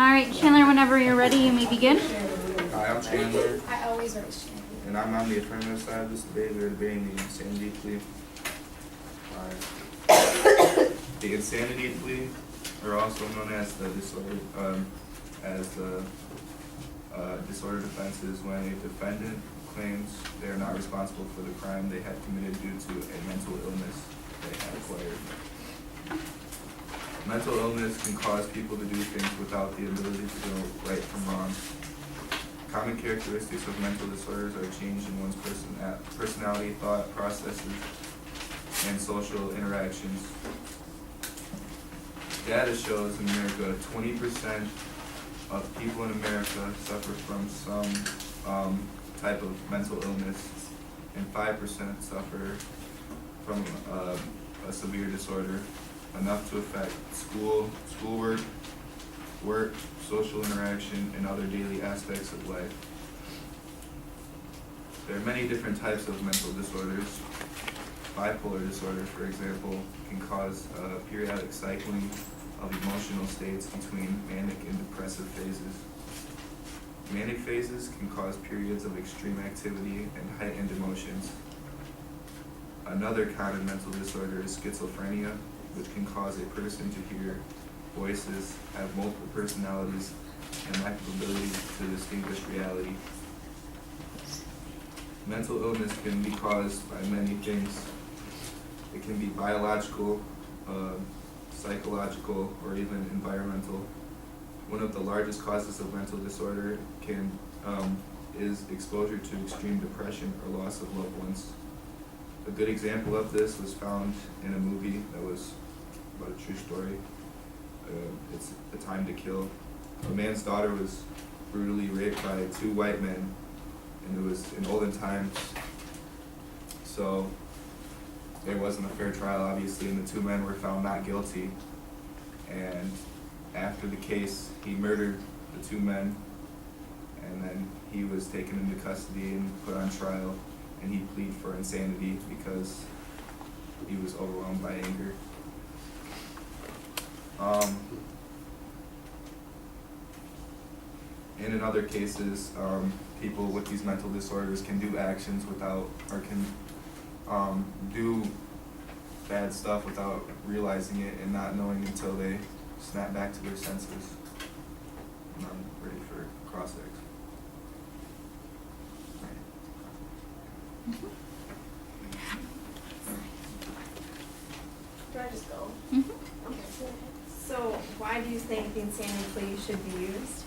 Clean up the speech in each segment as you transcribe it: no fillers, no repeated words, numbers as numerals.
All right, Chandler, whenever you're ready, you may begin. Hi, I'm Chandler, I always raise Chandler. and I'm on the affirmative side of this debate. We're debating the insanity plea. The insanity plea, or also known as the disordered offense, is when a defendant claims they are not responsible for the crime they had committed due to a mental illness they had acquired. Mental illness can cause people to do things without the ability to know right from wrong. Common characteristics of mental disorders are change in one's personality, thought processes, and social interactions. Data shows in America 20% of people in America suffer from some type of mental illness, and 5% suffer from a severe disorder, enough to affect schoolwork, work, social interaction, and other daily aspects of life. There are many different types of mental disorders. Bipolar disorder, for example, can cause periodic cycling of emotional states between manic and depressive phases. Manic phases can cause periods of extreme activity and heightened emotions. Another common mental disorder is schizophrenia, which can cause a person to hear voices, have multiple personalities, and lack of ability to distinguish reality. Mental illness can be caused by many things. It can be biological, psychological, or even environmental. One of the largest causes of mental disorder is exposure to extreme depression or loss of loved ones. A good example of this was found in a movie that was about a true story. It's The Time to Kill. A man's daughter was brutally raped by two white men, and it was in olden times, so there wasn't a fair trial, obviously, and the two men were found not guilty. And after the case, he murdered the two men, and then he was taken into custody and put on trial, and he pleaded for insanity because he was overwhelmed by anger. And in other cases, people with these mental disorders can do actions without, or can do bad stuff without realizing it and not knowing until they snap back to their senses. And I'm ready for cross-ex. Do I just go? Mm-hmm. Okay. So why do you think the insanity plea should be used?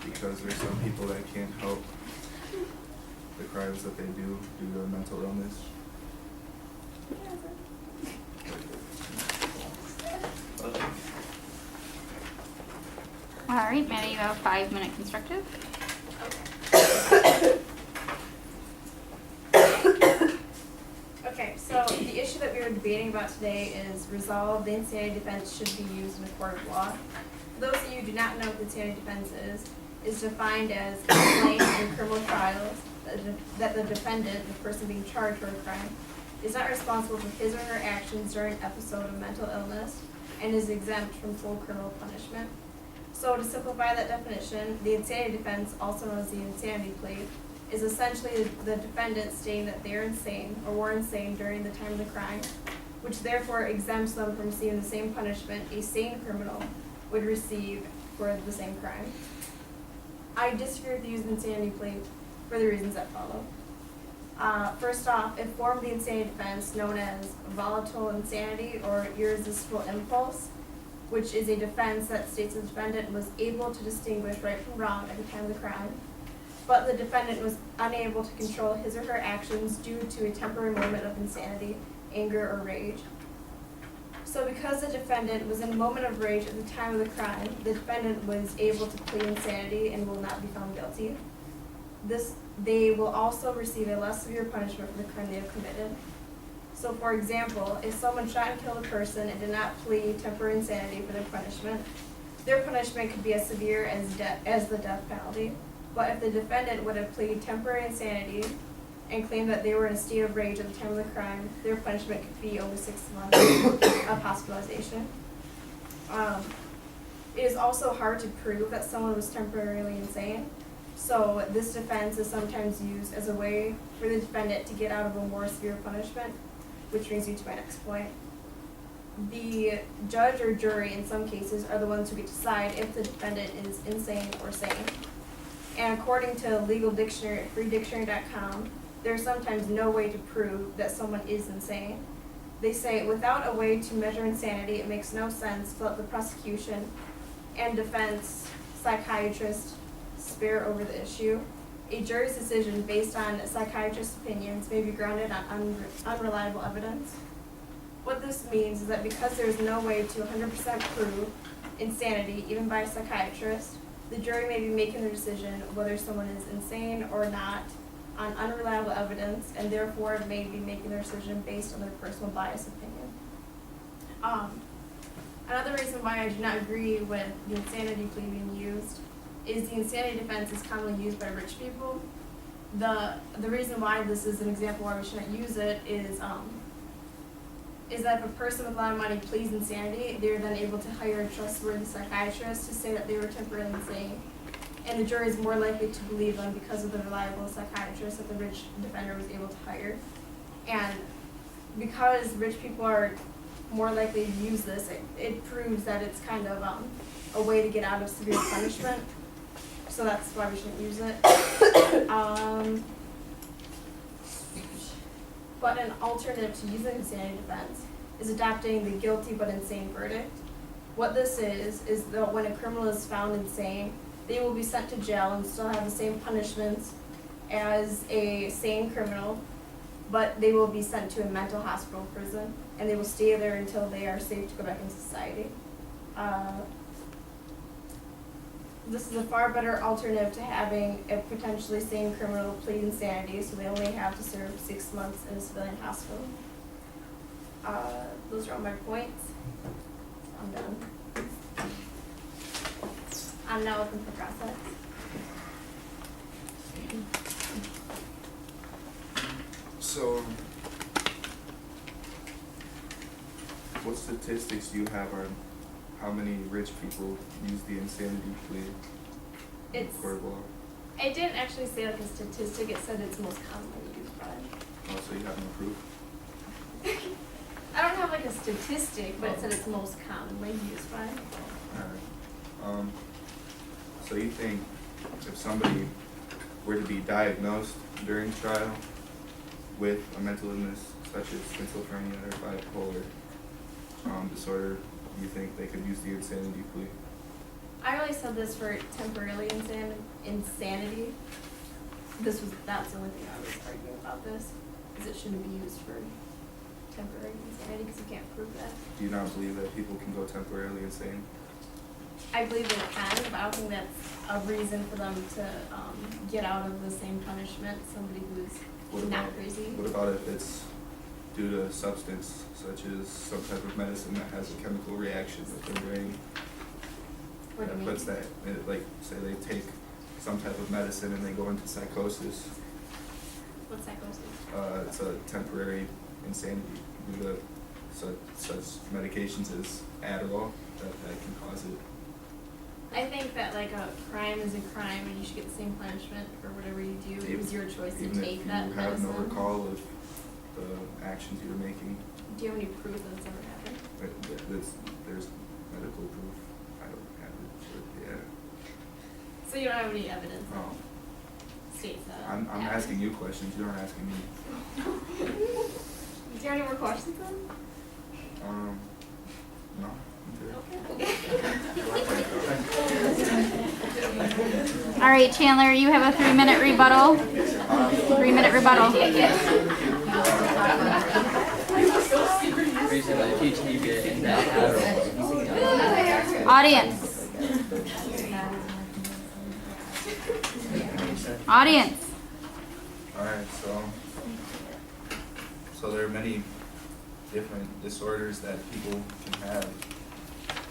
Because there's some people that can't help the crimes that they do due to mental illness. All right, Maddie, you have a 5-minute constructive. Okay, so the issue that we were debating about today is resolve the insanity defense should be used in a court of law. For those of you who do not know what the insanity defense is defined as a claim in criminal trials that the defendant, the person being charged for a crime, is not responsible for his or her actions during an episode of mental illness and is exempt from full criminal punishment. So to simplify that definition, the insanity defense, also known as the insanity plea, is essentially the defendant stating that they're insane or were insane during the time of the crime, which therefore exempts them from receiving the same punishment a sane criminal would receive for the same crime. I disagree with the use of insanity plea for the reasons that follow. First off, it formed the insanity defense known as volatile insanity or irresistible impulse, which is a defense that states the defendant was able to distinguish right from wrong at the time of the crime, but the defendant was unable to control his or her actions due to a temporary moment of insanity, anger, or rage. So because the defendant was in a moment of rage at the time of the crime, the defendant was able to plead insanity and will not be found guilty. They will also receive a less severe punishment for the crime they have committed. So for example, if someone shot and killed a person and did not plead temporary insanity for their punishment could be as severe as the death penalty. But if the defendant would have pleaded temporary insanity and claimed that they were in a state of rage at the time of the crime, their punishment could be only 6 months of hospitalization. It is also hard to prove that someone was temporarily insane. So this defense is sometimes used as a way for the defendant to get out of a more severe punishment, which brings me to my next point. The judge or jury in some cases are the ones who get to decide if the defendant is insane or sane. And according to Legal Dictionary at freedictionary.com, there is sometimes no way to prove that someone is insane. They say, without a way to measure insanity, it makes no sense to let the prosecution and defense psychiatrist spare over the issue. A jury's decision based on psychiatrist opinions may be grounded on unreliable evidence. What this means is that because there is no way to 100% prove insanity, even by a psychiatrist, the jury may be making their decision whether someone is insane or not on unreliable evidence, and therefore may be making their decision based on their personal bias opinion. Another reason why I do not agree with the insanity plea being used is the insanity defense is commonly used by rich people. The reason why this is an example why we shouldn't use it is that if a person with a lot of money pleads insanity, they're then able to hire a trustworthy psychiatrist to say that they were temporarily insane. And the jury is more likely to believe them because of the reliable psychiatrist that the rich defender was able to hire. And because rich people are more likely to use this, it proves that it's kind of a way to get out of severe punishment. So that's why we shouldn't use it. But an alternative to using insanity defense is adopting the guilty but insane verdict. What this is that when a criminal is found insane, they will be sent to jail and still have the same punishments as a sane criminal, but they will be sent to a mental hospital prison, and they will stay there until they are safe to go back into society. This is a far better alternative to having a potentially sane criminal plead insanity, so they only have to serve 6 months in a civilian hospital. Those are all my points. I'm done. I'm now open for process. So, what statistics do you have on how many rich people use the insanity plea in court of law? It didn't actually say like a statistic, it said it's most commonly used by. Oh, so you have no proof? I don't have like a statistic, but it said it's most commonly used by. Alright. So you think if somebody were to be diagnosed during trial with a mental illness such as schizophrenia or bipolar disorder, you think they could use the insanity plea? I really said this for temporarily insanity. That's the only thing I was arguing about this, is it shouldn't be used for temporary insanity because you can't prove that. Do you not believe that people can go temporarily insane? I believe they can, but I don't think that's a reason for them to get out of the same punishment, somebody who's not crazy. What about if it's due to a substance, such as some type of medicine that has a chemical reaction with their brain? What do you mean? Puts that, like, say they take some type of medicine and they go into psychosis. What's psychosis? It's a temporary insanity due to such medications as Adderall that can cause it. I think that like a crime is a crime and you should get the same punishment for whatever you do. It was your choice to take that medicine. Even if you have no recall of the actions you're making. Do you have any proof that it's ever happened? There's medical proof. I don't have it, but yeah. So you don't have any evidence that Oh. states that? I'm happened? asking you questions, you aren't asking me. Do you have any more questions then? No. Okay. All right, Chandler, you have a 3-minute rebuttal. 3-minute rebuttal. Audience. Audience. Alright, so there are many different disorders that people can have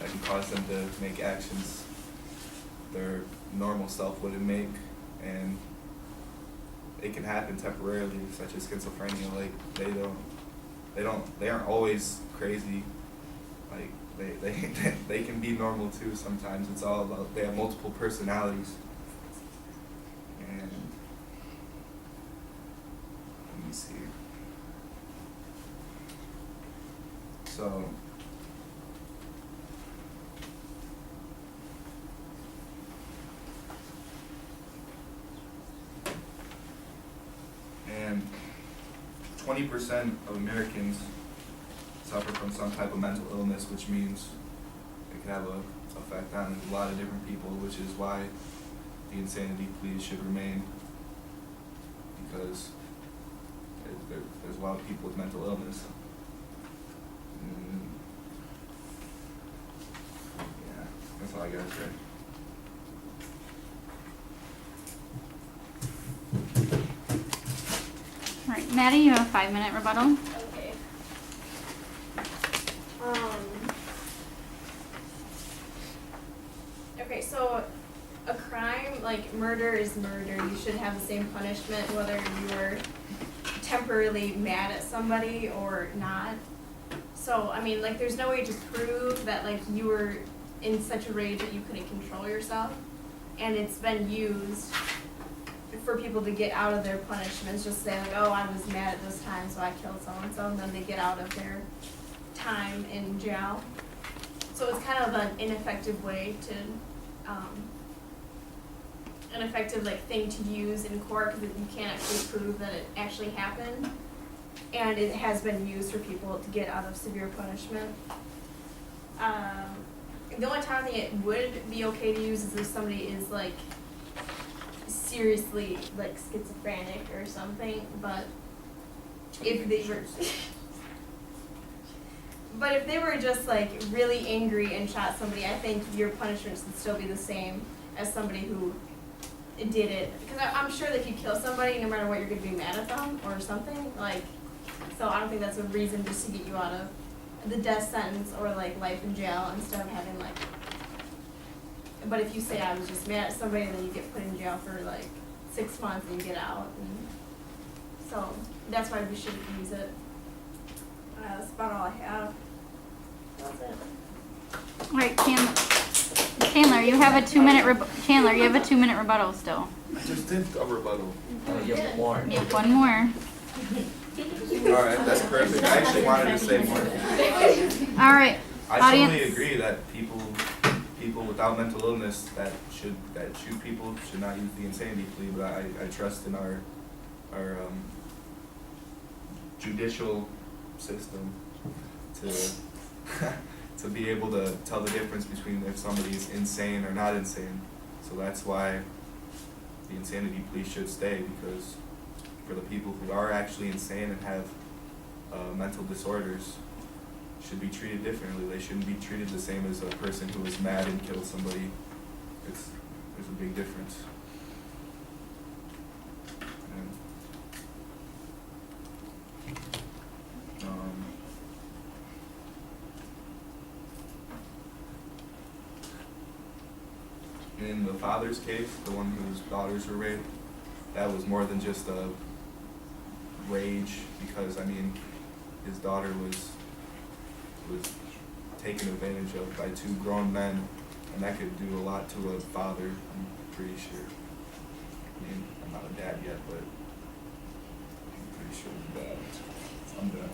that can cause them to make actions their normal self wouldn't make, and it can happen temporarily, such as schizophrenia. Like they aren't always crazy. Like they can be normal too sometimes. It's all about, they have multiple personalities. And let me see. So and 20% of Americans suffer from some type of mental illness, which means it can have an effect on a lot of different people, which is why the insanity plea should remain, because there's a lot of people with mental illness. Yeah, that's all I got to say. All right, Maddie, you have a 5-minute rebuttal. Okay. Okay, so a crime like murder is murder. You should have the same punishment whether you were temporarily mad at somebody or not. So, I mean, like, there's no way to prove that, like, you were in such a rage that you couldn't control yourself. And it's been used for people to get out of their punishments, just say, like, oh, I was mad at this time, so I killed so-and-so, and then they get out of their time in jail. So it's kind of an ineffective way to, an effective, like, thing to use in court, because you can't actually prove that it actually happened. And it has been used for people to get out of severe punishment. The only time I think it would be okay to use is if somebody is, like, seriously, like, schizophrenic or something, but if they were but if they were just, like, really angry and shot somebody, I think your punishments would still be the same as somebody who did it. Because I'm sure that if you kill somebody, no matter what, you're going to be mad at them or something, like, so I don't think that's a reason just to get you out of the death sentence or, like, life in jail instead of having, like, but if you say I was just mad at somebody, then you get put in jail for, like, 6 months and you get out. And so that's why we shouldn't use it. That's about all I have. That's it. All right, Chandler, you have a 2-minute rebuttal still. I just did a rebuttal. You have more. You have one more. All right, that's perfect. I actually wanted to say more. All right, I audience. totally agree that people without mental illness that shoot people should not use the insanity plea, but I trust in our judicial system to be able to tell the difference between if somebody's insane or not insane. So that's why the insanity plea should stay, because for the people who are actually insane and have mental disorders should be treated differently. They shouldn't be treated the same as a person who is mad and killed somebody. There's a big difference. In the father's case, the one whose daughters were raped, that was more than just a rage, because I mean, his daughter was taken advantage of by 2 grown men, and that could do a lot to a father, I'm pretty sure. I mean, I'm not a dad yet, but I'm pretty sure I'm dad. I'm done.